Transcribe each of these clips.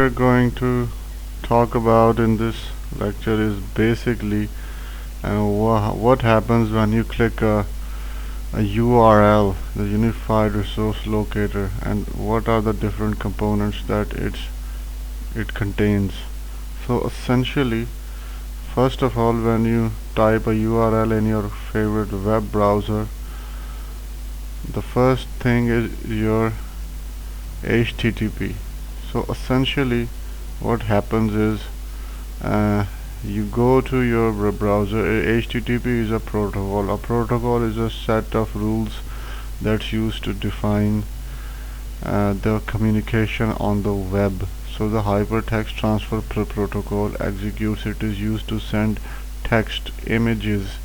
We're going to talk about in this lecture is basically what happens when you click a URL, the Unified Resource Locator, and what are the different components that it contains. So essentially, first of all, when you type a URL in your favorite web browser, the first thing is your HTTP. So essentially what happens is you go to your browser. HTTP is a protocol. A protocol is a set of rules that's used to define the communication on the web. So the hypertext transfer protocol executes. It is used to send text, images,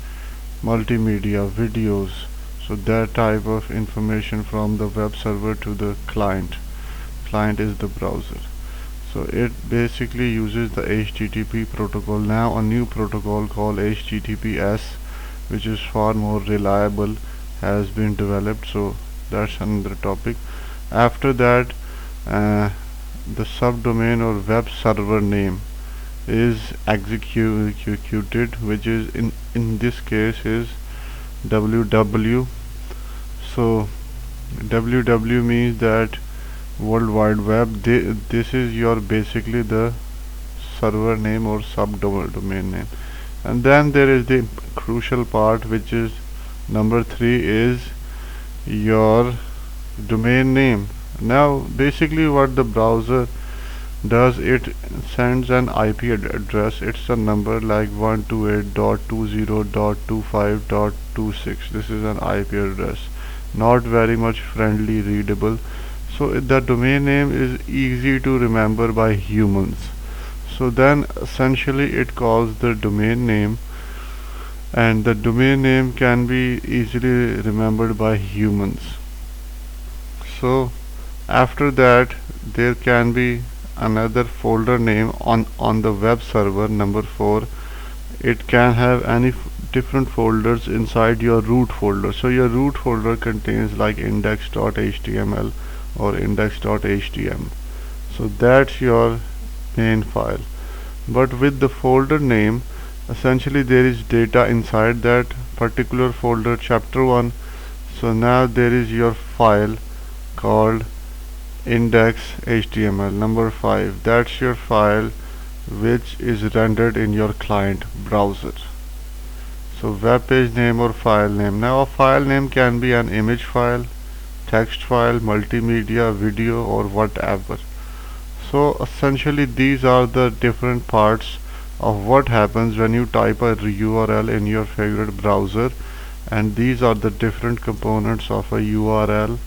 multimedia, videos, so that type of information from the web server to the client. Client is the browser. So it basically uses the HTTP protocol. Now a new protocol called HTTPS, which is far more reliable, has been developed. So that's another topic. After that, the subdomain or web server name is executed, which is in this case is www. So www means that World Wide Web. This is your basically the server name or subdomain name. And then there is the crucial part, which is number 3, is your domain name. Now basically what the browser does, it sends an IP address. It's a number like 128.20.25.26. This is an IP address, not very much friendly readable. So the domain name is easy to remember by humans. So then essentially it calls the domain name, and the domain name can be easily remembered by humans. So after that there can be another folder name on the web server. Number 4, it can have any different folders inside your root folder. So your root folder contains like index.html or index.htm. So that's your main file. But with the folder name, essentially there is data inside that particular folder, chapter 1. So now there is your file called index.html. Number 5, that's your file which is rendered in your client browser. So web page name or file name. Now a file name can be an image file, text file, multimedia, video, or whatever. So essentially these are the different parts of what happens when you type a URL in your favorite browser, and these are the different components of a URL